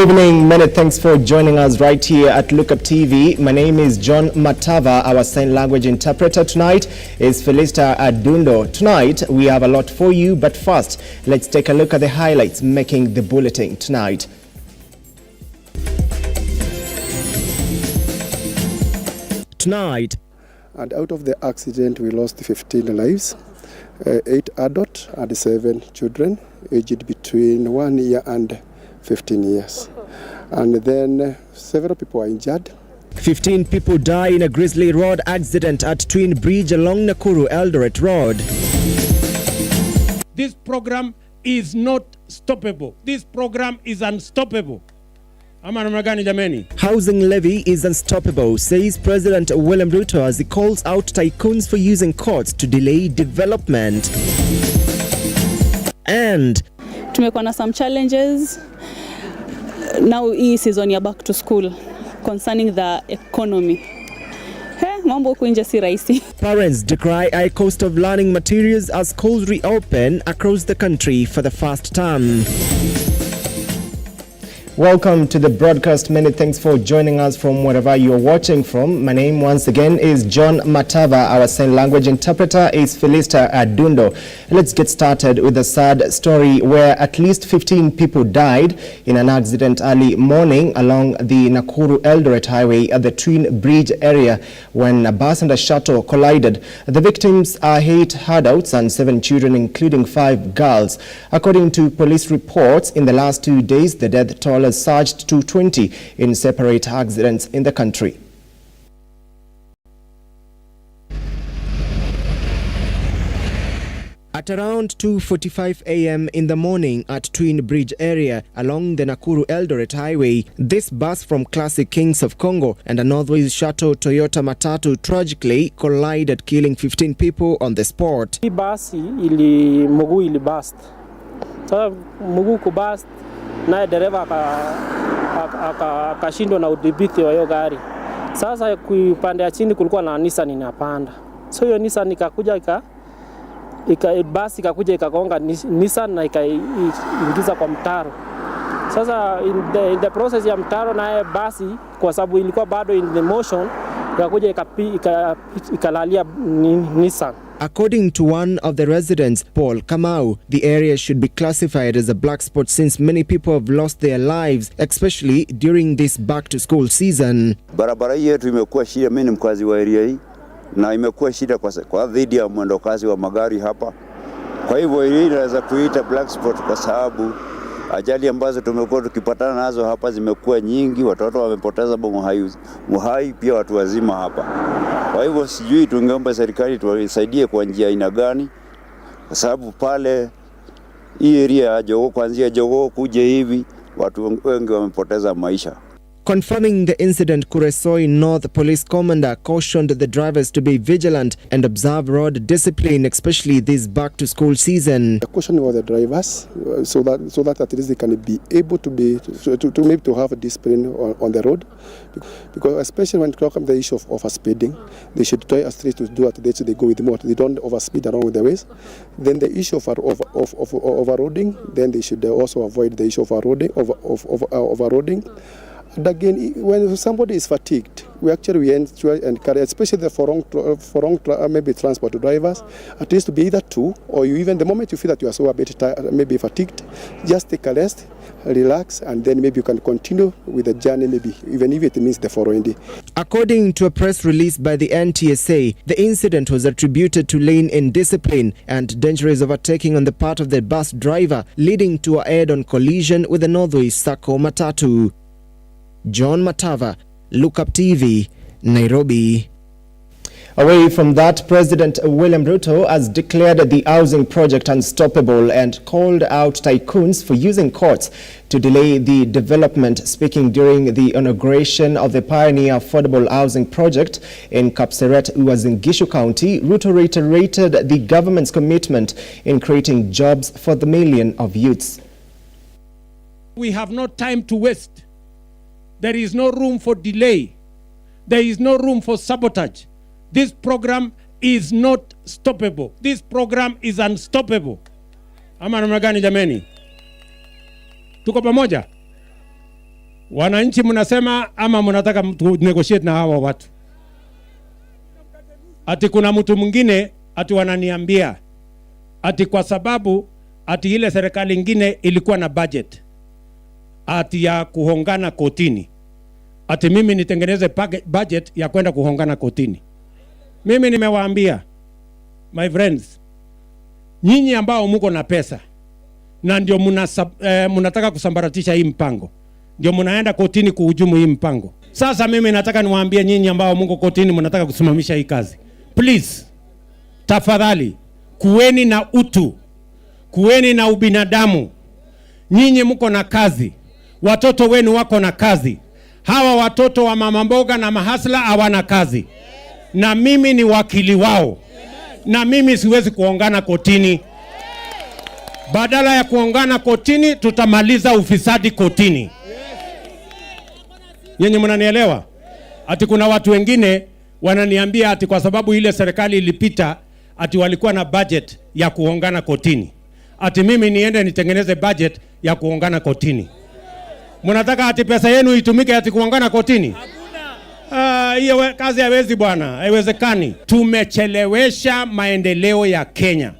Good evening. Many thanks for joining us right here at Lookuptv. My name is John Matava. Our sign language interpreter tonight is Felista Adundo. Tonight, we have a lot for you, but first, let's take a look at the highlights making the bulletin tonight. Tonight. And out of the accident, we lost 15 lives, 8 adults and 7 children, aged between 1 year and 15 years. And then several people are injured. 15 people die in a grisly road accident at Twin Bridge along Nakuru Eldoret Road. This program is not stoppable. This program is unstoppable. Housing levy is unstoppable, says President William Ruto as he calls out tycoons for using courts to delay development. And tumekuwa na some challenges now hii season ya back to school concerning the economy. Mambo huku nje si rahisi. Parents decry high cost of learning materials as schools reopen across the country for the first time. Welcome to the broadcast. Many thanks for joining us from wherever you're watching from. My name once again is John Matava. Our sign language interpreter is Felista Adundo. Let's get started with a sad story where at least 15 people died in an accident early morning along the Nakuru Eldoret Highway at the Twin Bridge area when a bus and a shuttle collided. The victims are 8 adults and 7 children, including 5 girls. According to police reports, in the last 2 days, the death toll has surged to 20 in separate accidents in the country. At around 2:45 a.m. in the morning at Twin Bridge area along the Nakuru Eldoret Highway, this bus from Classic Kings of Congo and a Northwest shuttle Toyota Matatu tragically collided, killing 15 people on the spot. Hii basi mguu ilibust. Sasa mguu kubust na dereva akashindwa na udhibiti wa hiyo gari. Sasa upande ya chini kulikuwa na Nissan inapanda. So hiyo Nissan ikakuja basi ikakuja ikagonga Nissan na ikaingiza kwa mtaro. Sasa in the process ya mtaro na basi kwa sababu ilikuwa bado in the motion ikakuja ikalalia Nissan. According to one of the residents, Paul Kamau, the area should be classified as a black spot since many people have lost their lives, especially during this back-to-school season. Barabara hii yetu imekuwa shida. Mimi ni mkazi wa area hii na imekuwa shida kwa dhidi ya mwendo kasi wa magari hapa. Kwa hivyo hii inaweza kuita black spot kwa sababu ajali ambazo tumekuwa tukipatana nazo hapa zimekuwa nyingi. Watoto wamepoteza uhai, pia watu wazima hapa. Kwa hivyo sijui tungeomba serikali tuwasaidie kwa njia aina gani, kwa sababu pale hii area ya Jogoo, kuanzia Jogoo kuja hivi watu wengi wamepoteza maisha. Confirming the incident, Kuresoi North Police Commander cautioned the drivers to be vigilant and observe road discipline, especially this back-to-school season. The caution was the drivers, so that at least they can be able to have a discipline on the road, because especially when it comes to the issue of overspeeding, they should try at least to do at least they go with more. They don't overspeed along with the ways. Then the issue of overloading, then they should also avoid the issue of overloading. And again, when somebody is fatigued, we encourage, especially the for wrong maybe transport drivers, at least to be either 2 or you even the moment you feel that you are so a bit tired, maybe fatigued, just take a rest, relax, and then maybe you can continue with the journey, maybe even if it means the following day. According to a press release by the NTSA, the incident was attributed to lane indiscipline and dangerous overtaking on the part of the bus driver, leading to a head-on collision with the Northwest Sacco Matatu. John Matava, Lookuptv, Nairobi. Away from that, President William Ruto has declared the housing project unstoppable and called out tycoons for using courts to delay the development. Speaking during the inauguration of the Pioneer Affordable Housing Project in Kapseret, Uasin Gishu County, Ruto reiterated the government's commitment in creating jobs for the million of youths. We have no time to waste. There is no room for delay. There is no room for sabotage. This program is not stoppable. This program is unstoppable. Ama namna gani jameni? Tuko pamoja? Wananchi mnasema ama mnataka negotiate na hawa watu? Ati kuna mtu mwingine ati wananiambia ati kwa sababu ati ile serikali nyingine ilikuwa na budget ati ya kuhongana kotini, ati mimi nitengeneze budget ya kwenda kuhongana kotini. Mimi nimewaambia my friends, nyinyi ambao mko na pesa na ndio mnataka kusambaratisha hii mpango, ndio mnaenda kotini kuhujumu hii mpango. Sasa mimi nataka niwaambie nyinyi ambao mko kotini mnataka kusimamisha hii kazi, please, tafadhali kuweni na utu, kuweni na ubinadamu. Nyinyi mko na kazi, watoto wenu wako na kazi. Hawa watoto wa mama mboga na mahasla hawana kazi, na mimi ni wakili wao, na mimi siwezi kuongana kotini. Badala ya kuongana kotini, tutamaliza ufisadi kotini. Yenye mnanielewa? Ati kuna watu wengine wananiambia ati kwa sababu ile serikali ilipita ati walikuwa na budget ya kuongana kotini, ati mimi niende nitengeneze budget ya kuongana kotini. Mnataka ati pesa yenu itumike ati kuongana kotini? Hiyo kazi haiwezi bwana, haiwezekani. Tumechelewesha maendeleo ya Kenya.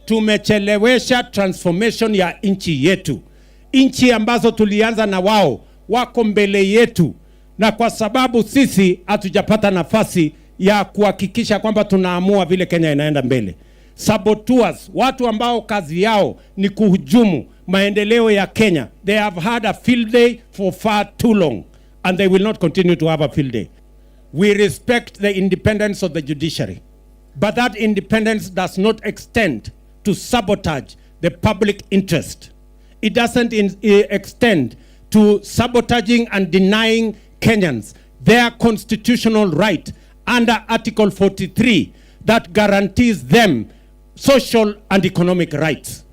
Tumechelewesha transformation ya nchi yetu. Nchi ambazo tulianza na wao wako mbele yetu, na kwa sababu sisi hatujapata nafasi ya kuhakikisha kwamba tunaamua vile Kenya inaenda mbele. Saboteurs, watu ambao kazi yao ni kuhujumu maendeleo ya Kenya, they have had a field day for far too long, and they will not continue to have a field day. We respect the independence of the judiciary, but that independence does not extend to sabotage the public interest. It doesn't extend to sabotaging and denying Kenyans their constitutional right under Article 43 that guarantees them social and economic rights.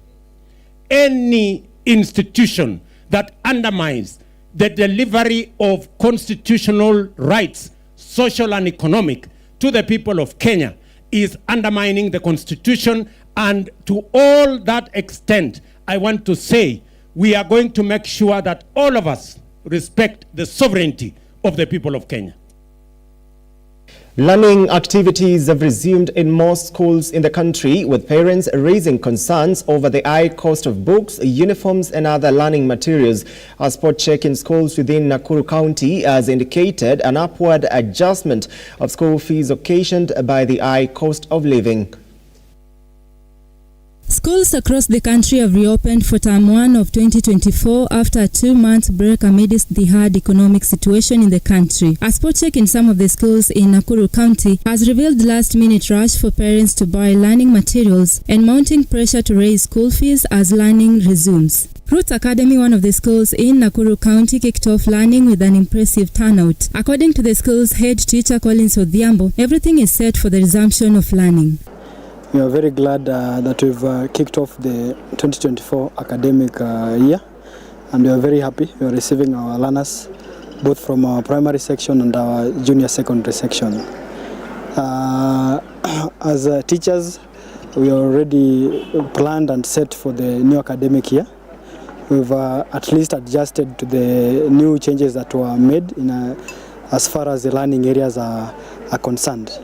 Any institution that undermines the delivery of constitutional rights, social and economic, to the people of Kenya is undermining the Constitution. And to all that extent, I want to say we are going to make sure that all of us respect the sovereignty of the people of Kenya. Learning activities have resumed in most schools in the country, with parents raising concerns over the high cost of books, uniforms and other learning materials. A spot check in schools within Nakuru County has indicated an upward adjustment of school fees occasioned by the high cost of living. Schools across the country have reopened for term 1 of 2024 after a 2-month break amidst the hard economic situation in the country. A spot check in some of the schools in Nakuru County has revealed last-minute rush for parents to buy learning materials and mounting pressure to raise school fees as learning resumes. Roots Academy, one of the schools in Nakuru County, kicked off learning with an impressive turnout. According to the school's head teacher Collins Odhiambo, everything is set for the resumption of learning. We are very glad that we've kicked off the 2024 academic year, and we are very happy. We are receiving our learners both from our primary section and our junior secondary section. As teachers, we are already planned and set for the new academic year. We've at least adjusted to the new changes that were made as far as the learning areas are concerned.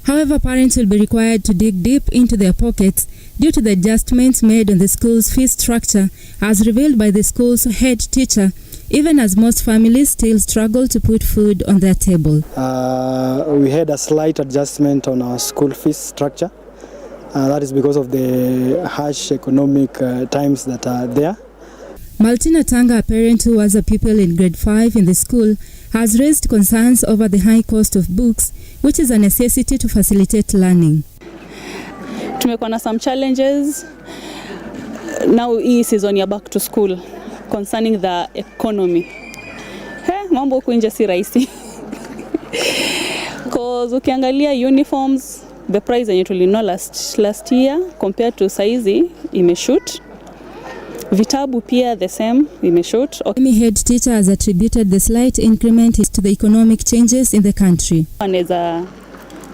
However, parents will be required to dig deep into their pockets due to the adjustments made on the school's fee structure, as revealed by the school's head teacher, even as most families still struggle to put food on their table. We had a slight adjustment on our school fees structure. That is because of the harsh economic times that are there. Maltina Tanga, a parent who was a pupil in grade 5 in the school, has raised concerns over the high cost of books, which is a necessity to facilitate learning. Tumekuwa na some challenges now hii season ya back to school concerning the economy. Mambo huku nje si rahisi. Cause ukiangalia uniforms, the price yenye tulinunua last year compared to saizi imeshoot. Vitabu pia the same, imeshoot. Academy head teacher has attributed the slight increment to the economic changes in the country. Anaweza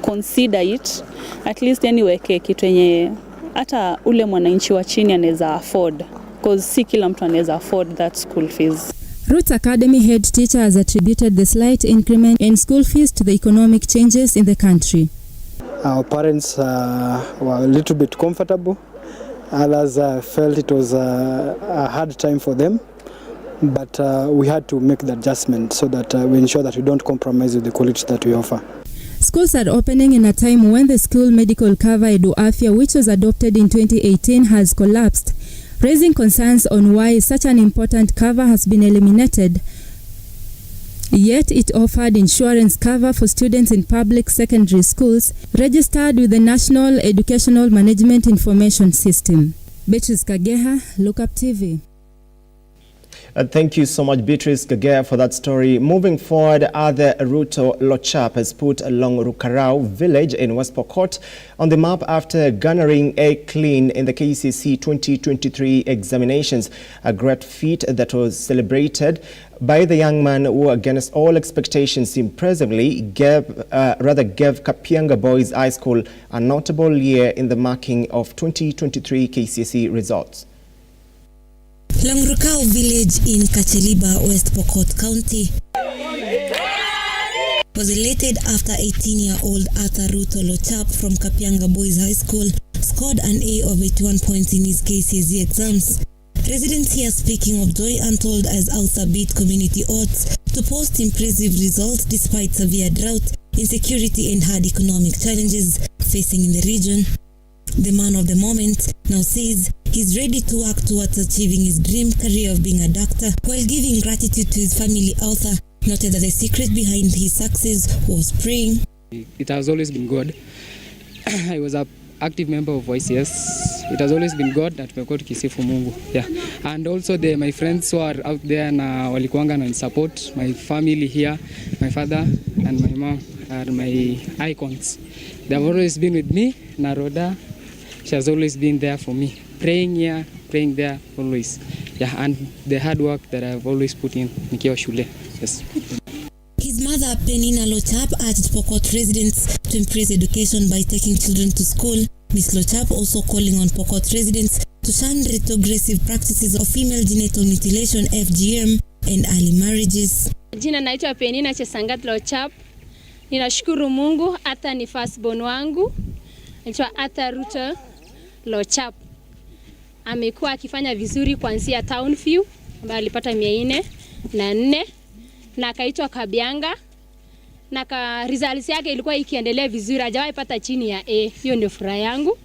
consider it at least anyway kitu yenye hata ule mwananchi wa chini anaweza afford, because si kila mtu anaweza afford that school fees. Roots Academy head teacher has attributed the slight increment in school fees to the economic changes in the country. Our parents were a little bit comfortable. Others felt it was a hard time for them. But we had to make the adjustment so that we ensure that we don't compromise with the quality that we offer. Schools are opening in a time when the school medical cover Edu Afya, which was adopted in 2018, has collapsed, raising concerns on why such an important cover has been eliminated. Yet it offered insurance cover for students in public secondary schools registered with the National Educational Management Information System. Beatrice Kageha, Lookuptv. Thank you so much, Beatrice Gagea, for that story. Moving forward, other Ruto Lochap has put along Rukarau village in West Pokot on the map after garnering a clean in the KCSE 2023 examinations, a great feat that was celebrated by the young man who, against all expectations, impressively gave Kapianga Boys High School a notable year in the marking of 2023 KCSE results. Longrukau village in Kacheliba, West Pokot County was elated after 18-year-old Arthur Ruto Lochap from Kapianga Boys High School scored an A of 81 points in his KCSE exams. Residents here speaking of joy untold as Arthur beat community odds to post impressive results despite severe drought, insecurity and hard economic challenges facing in the region. The man of the moment now says he's ready to work towards achieving his dream career of being a doctor, while giving gratitude to his family. Arthur noted that the secret behind his success was praying. It has always been God. I was an active member of YCS. It has always been God that tumekuwa tukisifu Mungu. Yeah. And also my friends who are out there na walikuanga na support, my family here, my father and my mom are my icons. They have always been with me. Naroda, she has always been there for me. Praying here, praying there, always. Yeah, and the hard work that I've always put in nikiwa shule. Yes. His mother, Penina Lochap, urged Pokot residents to increase education by taking children to school. Ms. Lochap also calling on Pokot residents to shun retrogressive practices of female genital mutilation, FGM, and early marriages. Jina naitwa Penina Chesangat Lochap. Ninashukuru Mungu hata ni firstborn wangu. Naitwa Arthur Ruto Lochap. Amekuwa akifanya vizuri kuanzia Townview ambaye alipata 404 na akaitwa Kabianga na results yake ilikuwa ikiendelea vizuri, hajawahi pata chini ya A. Hiyo ndio furaha yangu.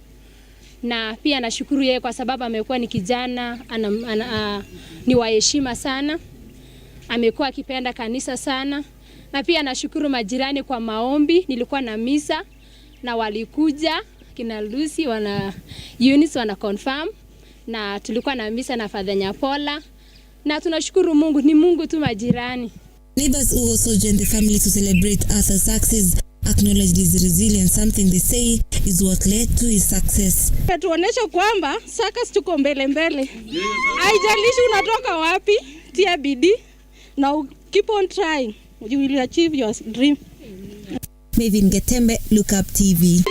Na pia nashukuru yeye kwa sababu amekuwa ni kijana ni wa heshima sana. Amekuwa akipenda kanisa sana. Na pia nashukuru majirani kwa maombi. Nilikuwa na misa na walikuja kina Lucy Eunice wana confirm, na tulikuwa na misa na Father Nyapola, na tunashukuru Mungu, ni Mungu tu majirani. Neighbors who also joined the family to celebrate Arthur's success acknowledged his resilience, something they say is what led to his success. Tuonesha kwamba sakas tuko mbele. Haijalishi unatoka wapi, tia bidii na keep on trying. You will achieve your dream. Mavin Getembe, Lookuptv.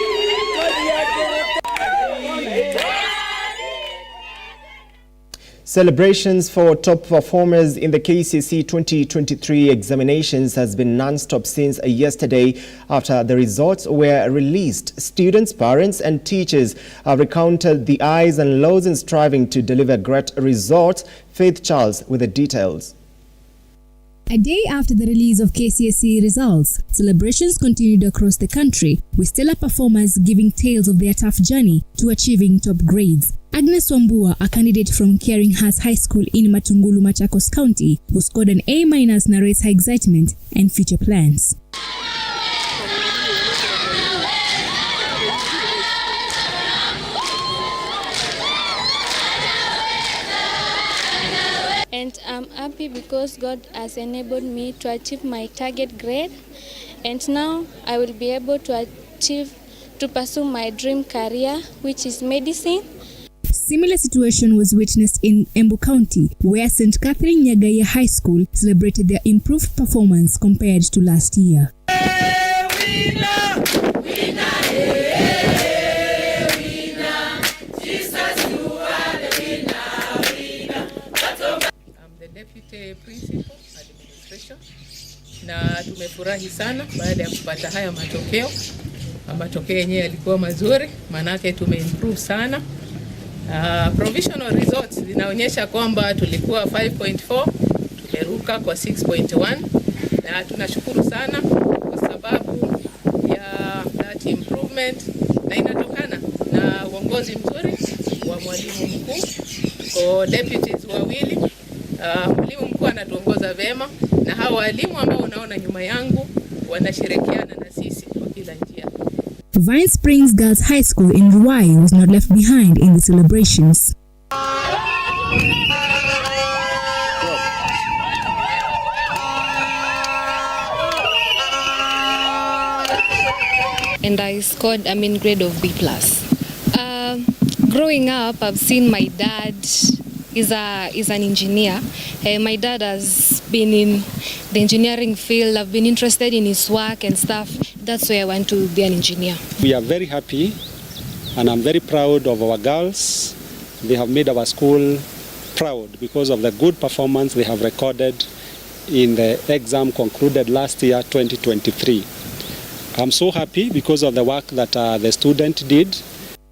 Celebrations for top performers in the KCSE 2023 examinations has been non-stop since yesterday after the results were released. Students, parents and teachers have recounted the highs and lows in striving to deliver great results. Faith Charles with the details. A day after the release of KCSE results, celebrations continued across the country, with stellar performers giving tales of their tough journey to achieving top grades. Agnes Wambua, a candidate from Caring Hearts High School in Matungulu, Machakos County, who scored an A- narrates her excitement and future plans. And I'm happy because God has enabled me to achieve my target grade, and now I will be able to pursue my dream career, which is medicine. Similar situation was witnessed in Embu County, where St. Catherine Nyagaya High School celebrated their improved performance compared to last year. Deputy Principal na tumefurahi sana baada ya kupata haya matokeo. Matokeo yenyewe yalikuwa mazuri, manake tumeimprove sana. Provisional results zinaonyesha kwamba tulikuwa 5.4, tumeruka kwa 6.1, na tunashukuru sana kwa sababu ya that improvement, na inatokana na uongozi mzuri wa mwalimu mkuu kwa deputies wawili. Mwalimu mkuu anatuongoza vema, na hawa walimu ambao unaona nyuma yangu wanashirikiana na sisi kwa kila njia. Vine Springs Girls High School in Ruai was not left behind in the celebrations. And I scored grade of B+. Growing up, I've seen my dad is an engineer. My dad has been in the engineering field. I've been interested in his work and stuff. That's why I want to be an engineer. We are very happy, and I'm very proud of our girls. They have made our school proud because of the good performance they have recorded in the exam concluded last year, 2023. I'm so happy because of the work that the student did.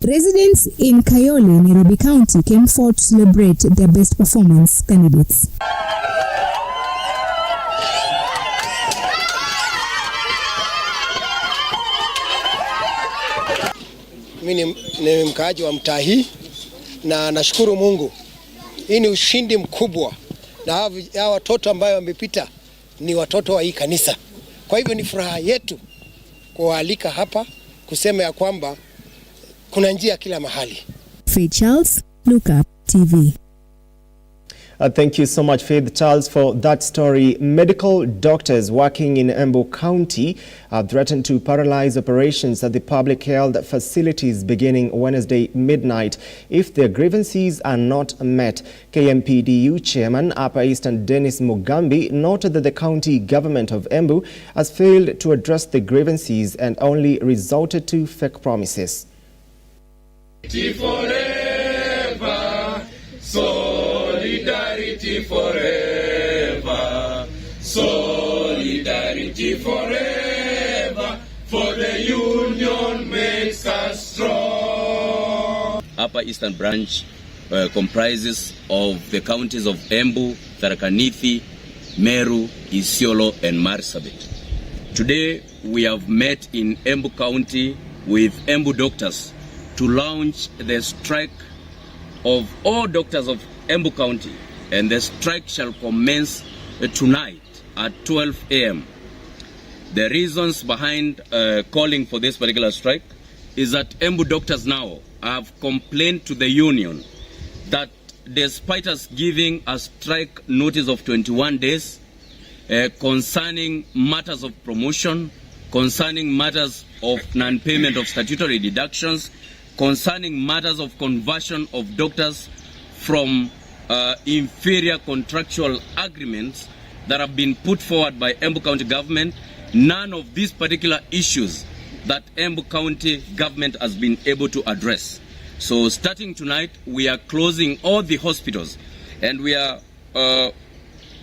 Residents in Kayole, Nairobi County came forth to celebrate their best performance candidates. Mimi ni mkaaji wa mtaa hii na nashukuru Mungu. Hii ni ushindi mkubwa, na hawa watoto ambao wamepita ni watoto wa hii kanisa. Kwa hivyo ni furaha yetu kuwaalika hapa kusema ya kwamba kuna njia kila mahali. Faith Charles, Lookuptv. Thank you so much, Faith Charles, for that story. Medical doctors working in Embu County have threatened to paralyze operations at the public health facilities beginning Wednesday midnight if their grievances are not met. KMPDU Chairman Upper Eastern Dennis Mugambi noted that the county government of Embu has failed to address the grievances and only resorted to fake promises. Forever, solidarity forever, solidarity forever, for the union makes us strong. Upper Eastern Branch comprises of the counties of Embu, Tharaka Nithi, Meru, Isiolo and Marsabit. Today we have met in Embu County with Embu doctors to launch the strike of all doctors of Embu County, and the strike shall commence tonight at 12 a.m. The reasons behind calling for this particular strike is that Embu doctors now have complained to the union that despite us giving a strike notice of 21 days concerning matters of promotion, concerning matters of non-payment of statutory deductions, concerning matters of conversion of doctors from inferior contractual agreements that have been put forward by Embu County government, none of these particular issues that Embu County government has been able to address. So starting tonight, we are closing all the hospitals, and we are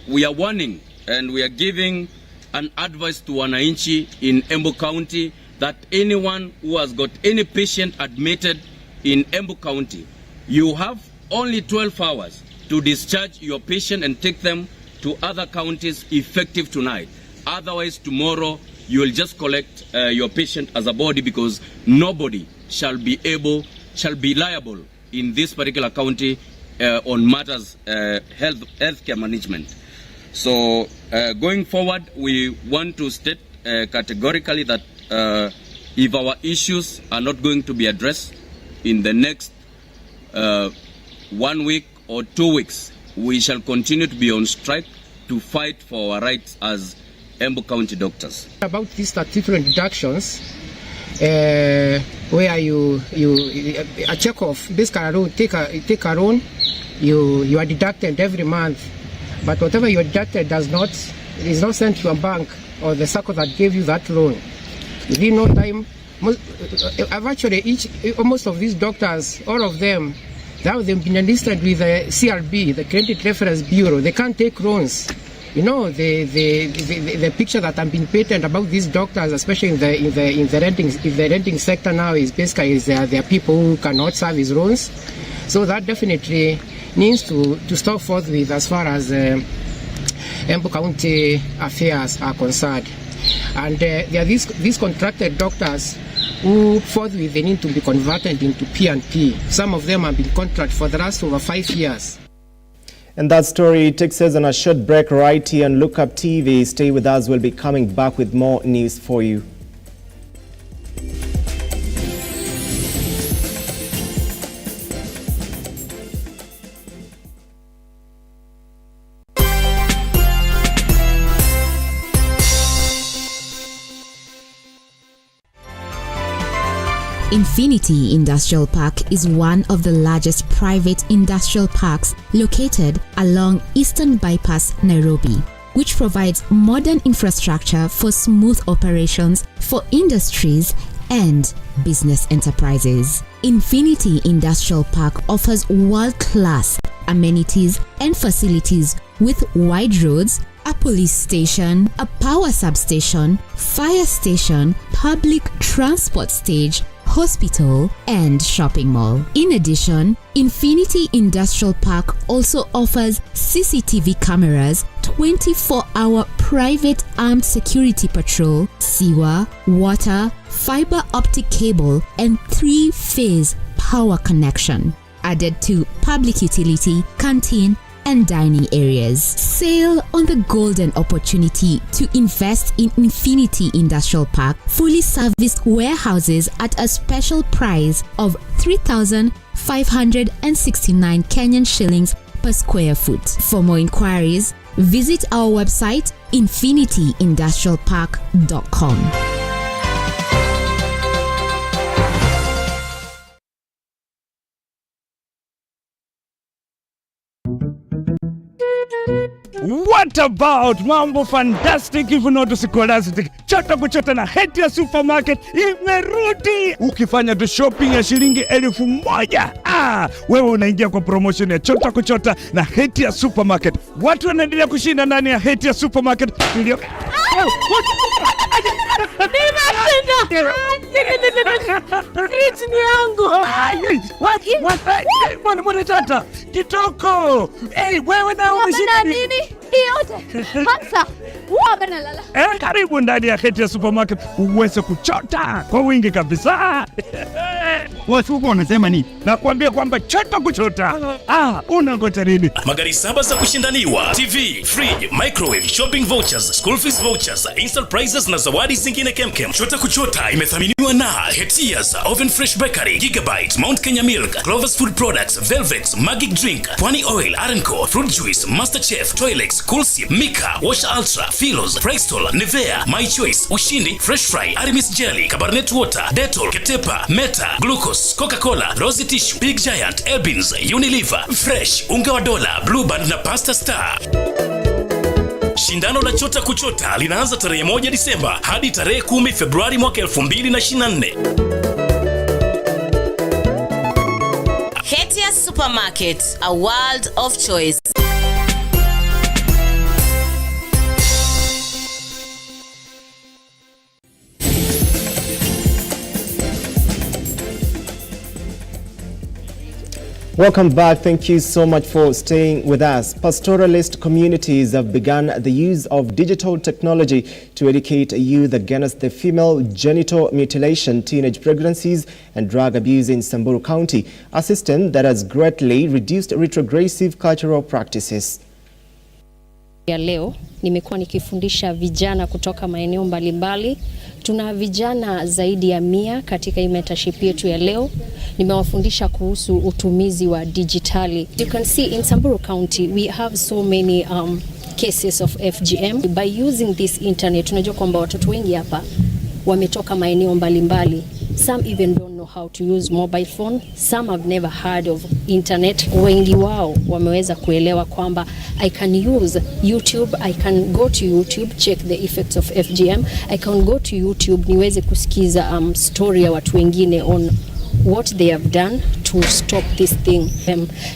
warning and we are giving an advice to wananchi in Embu County that anyone who has got any patient admitted in Embu County, you have only 12 hours to discharge your patient and take them to other counties effective tonight. Otherwise, tomorrow you will just collect your patient as a body, because nobody shall be liable in this particular county on matters healthcare management. So going forward, we want to state categorically that if our issues are not going to be addressed in the next 1 week or 2 weeks, we shall continue to be on strike to fight for our rights as Embu County doctors. About these statutory deductions, where you a check off, basically a loan, take a loan, you are deducted every month, but whatever you are deducted is not sent to your bank or the circle that gave you that loan. Within no time, virtually most of these doctors, all of them, now they've been enlisted with the CRB, the Credit Reference Bureau. They can't take loans. You know, the picture that has been painted about these doctors, especially in the renting sector now, is basically there are people who cannot service loans. So that definitely needs to stop forthwith as far as Embu County affairs are concerned. And there are these contracted doctors who forthwith they need to be converted into P&P. Some of them have been contracted for the last over 5 years. And that story takes us on a short break right here on Lookuptv. Stay with us. We'll be coming back with more news for you. Infinity Industrial Park is one of the largest private industrial parks located along Eastern Bypass, Nairobi, which provides modern infrastructure for smooth operations for industries and business enterprises. Infinity Industrial Park offers world-class amenities and facilities with wide roads, a police station, a power substation, fire station, public transport stage, hospital, and shopping mall. In addition, Infinity Industrial Park also offers CCTV cameras, 24-hour private armed security patrol, sewer, water, fiber optic cable, and 3-phase power connection, added to public utility, canteen, and dining areas. Sail on the golden opportunity to invest in Infinity Industrial Park fully serviced warehouses at a special price of 3,569 Kenyan shillings per square foot. For more inquiries, visit our website infinityindustrialpark.com. What about mambo fantastic if not scholastic? Chota kuchota na Hatia Supermarket imerudi. Ukifanya tu shopping ya shilingi 1,000, wewe unaingia kwa promotion ya chota kuchota na Hatia Supermarket. Watu wanaendelea kushinda ndani ya Hatia Supermarket. What tata? Kitoko. Hey, wewe na umeshinda nini? Yote. Hansa. Nalala. Karibu ndani ya Hatia Supermarket uweze kuchota kwa wingi kabisa. Watu wanasema nini? Nakwambia kwamba chota kuchota. Unangoja nini? Magari 7 za kushindaniwa, TV, fridge, microwave, shopping vouchers, school fees vouchers, instant prizes na zawadi zingine kemkem. Chota kuchota imethaminiwa na Hetia's Oven Fresh Bakery, Gigabyte, Mount Kenya Milk, Clover's Food Products, Velvex, Magic Drink, Pwani Oil, Arenco, Fruit Juice, Masterchef, Toilex, Coolsip, Mika, Wash Ultra, Philos, Prestol, Nivea, My Choice, Ushindi, Fresh Fry, Arimis Jelly, Cabernet Water, Dettol, Ketepa, Meta, Glucose, Coca-Cola, Rosy Tissue, Big Giant, Elbins, Unilever, Fresh, Unga wa Dola, Blue Band na Pasta Star. Shindano la chota kuchota linaanza tarehe 1 Disemba hadi tarehe 10 Februari mwaka 2024. Hatia Supermarket, a world of choice. Welcome back. Thank you so much for staying with us. Pastoralist communities have begun the use of digital technology to educate youth against the female genital mutilation, teenage pregnancies, and drug abuse in Samburu County, a system that has greatly reduced retrogressive cultural practices. Ya leo nimekuwa nikifundisha vijana kutoka maeneo mbalimbali. Tuna vijana zaidi ya 100 katika mentorship yetu ya leo. Nimewafundisha kuhusu utumizi wa digitali. You can see in Samburu County we have so many cases of FGM. By using this internet, tunajua kwamba watoto wengi hapa wametoka maeneo mbalimbali. Some even don't know how to use mobile phone. Some have never heard of internet. Wengi wao wameweza kuelewa kwamba I can use YouTube, I can go to YouTube, check the effects of FGM. I can go to YouTube niweze kusikiza story ya watu wengine on what they have done to stop this thing.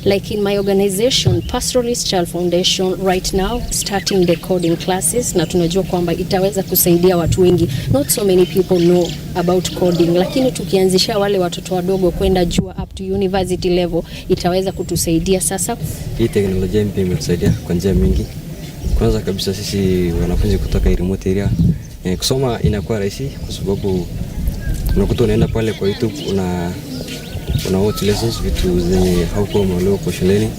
Like in my organization, Pastoralist Child Foundation, right now starting the coding classes, na tunajua kwamba itaweza kusaidia watu wengi. Not so many people know about coding, lakini tukianzisha wale watoto wadogo kwenda juu up to university level, itaweza kutusaidia sasa. Hii teknolojia mpya imetusaidia kwa njia mingi. Kwanza kabisa sisi wanafunzi kutoka remote area, kusoma inakuwa rahisi kwa sababu unakuta unaenda pale kwa YouTube una watch lessons vitu zenye hauko umeelewa kwa shuleni,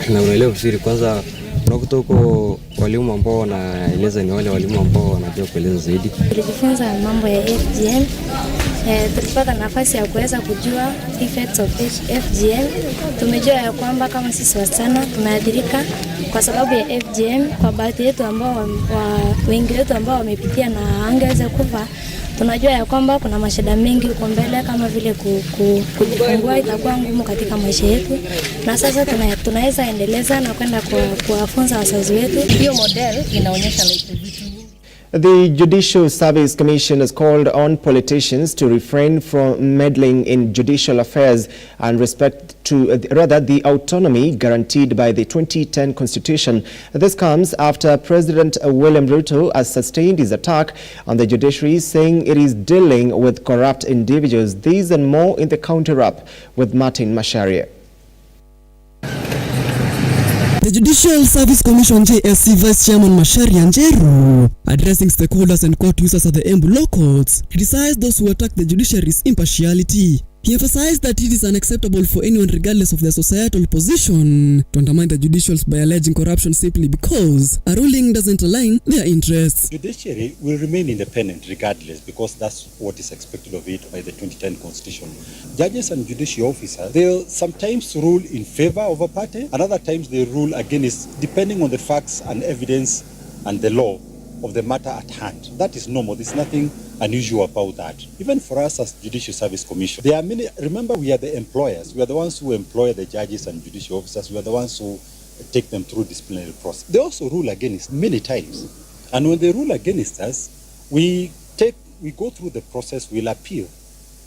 na unaelewa vizuri. Kwanza unakuta huko walimu ambao wanaeleza ni wale walimu ambao wanajua kueleza zaidi. Tulijifunza mambo ya FGM, tulipata nafasi ya kuweza kujua effects of FGM. Tumejua ya kwamba kama sisi wasichana tunaathirika kwa sababu ya FGM. Kwa baadhi yetu ambao wengi wetu ambao wamepitia na angeweza kufa, tunajua ya kwamba kuna mashida mengi huko mbele, kama vile kujifungua itakuwa ngumu katika maisha yetu, na sasa tunaweza endeleza na kwenda kuwafunza wazazi wetu. Hiyo model inaonyesha The Judicial Service Commission has called on politicians to refrain from meddling in judicial affairs and respect the autonomy guaranteed by the 2010 Constitution. This comes after President William Ruto has sustained his attack on the judiciary, saying it is dealing with corrupt individuals. These and more in the Counter Wrap with Martin Masharia. The Judicial Service Commission JSC Vice Chairman Masharia Njeru, addressing stakeholders and court users at the Embu law courts, criticized those who attack the judiciary's impartiality. He emphasized that it is unacceptable for anyone, regardless of their societal position, to undermine the judicials by alleging corruption simply because a ruling doesn't align their interests. Judiciary will remain independent regardless, because that's what is expected of it by the 2010 Constitution. Judges and judicial officers, they'll sometimes rule in favor of a party, and other times they rule against, depending on the facts and evidence and the law of the matter at hand. That is normal. There's nothing unusual about that. Even for us as Judicial Service Commission, there are many. Remember, we are the employers. We are the ones who employ the judges and judicial officers. We are the ones who take them through disciplinary process. They also rule against many times, and when they rule against us, we go through the process. We'll appeal.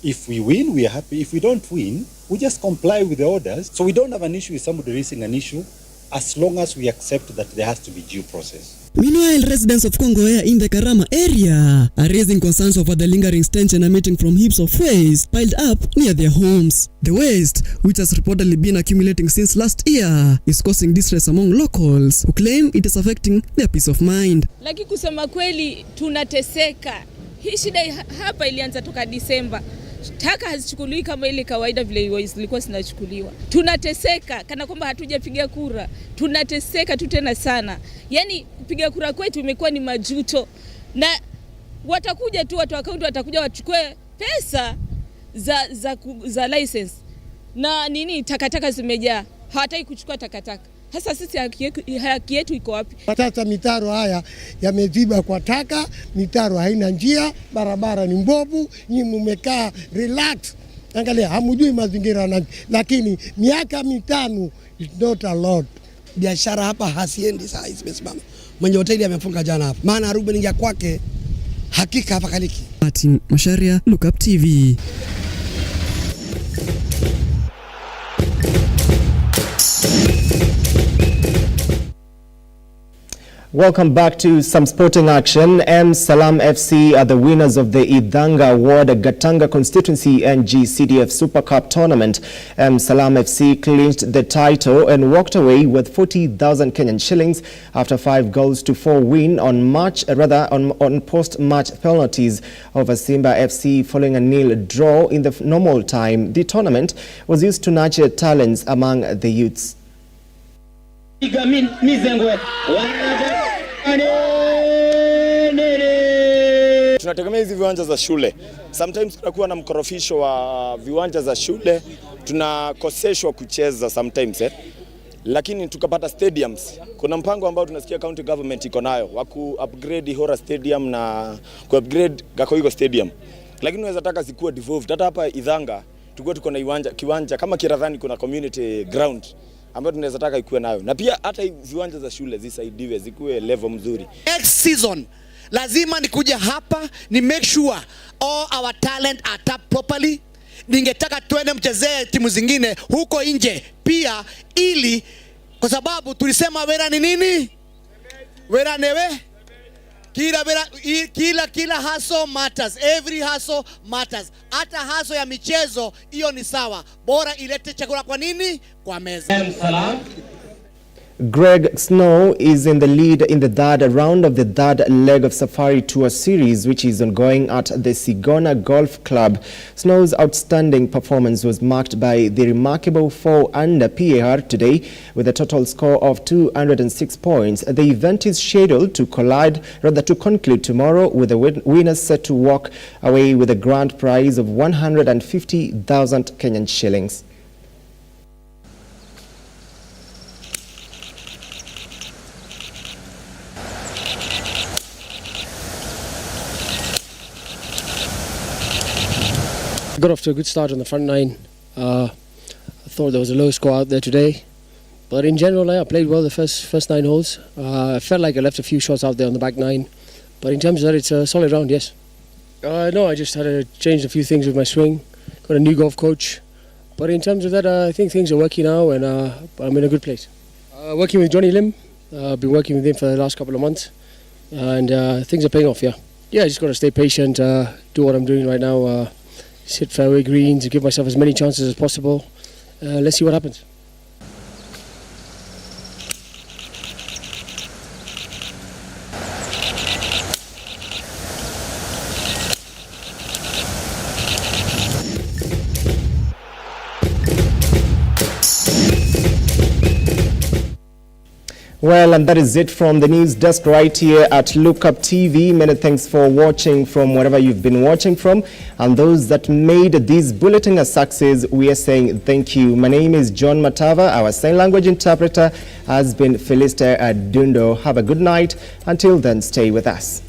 If we win, we are happy. If we don't win, we just comply with the orders. So we don't have an issue with somebody raising an issue, as long as we accept that there has to be due process. Meanwhile, residents of Kongoea in the Karama area are raising concerns over the lingering stench emitting from heaps of waste piled up near their homes. The waste, which has reportedly been accumulating since last year, is causing distress among locals who claim it is affecting their peace of mind. Lakini kusema kweli tunateseka. Hii shida hapa ilianza toka Disemba. Taka hazichukuliwi kama ile kawaida vile zilikuwa zinachukuliwa. Tunateseka kana kwamba hatujapiga kura. Tunateseka tu tena sana. Yaani kupiga kura kwetu imekuwa ni majuto. Na watakuja tu watu wa kaunti watakuja wachukue pesa za license. Na takataka zimejaa. Hawataki kuchukua takataka. Sasa sisi haki yetu iko wapi? Sasa mitaro haya yameziba kwa taka, mitaro haina njia, barabara ni mbovu, nyinyi mmekaa relax. Angalia, hamjui mazingira na, lakini miaka 5 is not a lot. Biashara hapa hasiendi saa hizi imesimama. Mwenye hoteli amefunga jana hapa. Maana Ruben ingia kwake hakika hapa kaliki. Martin Masharia, Lookuptv. Welcome back to some sporting action. Salam FC are the winners of the Idhanga Ward Gatanga Constituency NG-CDF Super Cup tournament. Salam FC clinched the title and walked away with 40,000 Kenyan shillings after 5-4 win on post-match penalties over Simba FC following a nil draw in the normal time. The tournament was used to nurture talents among the youths. Tunategemea hizi viwanja za shule. Sometimes kunakuwa na mkorofisho wa viwanja za shule, tunakoseshwa kucheza sometimes lakini tukapata stadiums. Kuna mpango ambao tunasikia county government iko nayo wa ku-upgrade Hora Stadium na ku-upgrade Gakoigo Stadium. Lakini unaweza taka zikuwe devolved. Hata hapa Idhanga tuko na kiwanja kama Kiradhani kuna community ground ambayo tunaweza taka ikuwe nayo. Na pia hata viwanja za shule zisaidiwe zikuwe level mzuri. Next season lazima nikuja hapa ni make sure all our talent are tapped properly. ningetaka tuende mchezee timu zingine huko nje pia, ili kwa sababu tulisema wera ni nini? Wera newe? Kila hustle matters. Every hustle matters. Hata hustle ya michezo hiyo ni sawa. Bora ilete chakula kwa nini? Kwa meza. Greg Snow is in the lead in the third round of the third leg of Safari Tour series, which is ongoing at the Sigona Golf Club. Snow's outstanding performance was marked by the remarkable 4-under PAR today with a total score of 206 points. The event is scheduled to conclude tomorrow, with the winners set to walk away with a grand prize of 150,000 Kenyan shillings. Got off to a good start on the front nine. I thought there was a low score out there today, but in general I played well the first 9 holes. I felt like I left a few shots out there on the back 9, but in terms of that, it's a solid round, yes. No, I just had to change a few things with my swing. Got a new golf coach, but in terms of that, I think things are working now, and I'm in a good place. Working with Johnny Lim, I've been working with him for the last couple of months, and things are paying off. Yeah, I just got to stay patient, do what I'm doing right now. Hit fairway greens, give myself as many chances as possible. Let's see what happens. Well, and that is it from the news desk right here at Lookuptv. Many thanks for watching from wherever you've been watching from. And those that made this bulletin a success, we are saying thank you. My name is John Matava. Our sign language interpreter has been Felista Adundo. Have a good night. Until then, stay with us.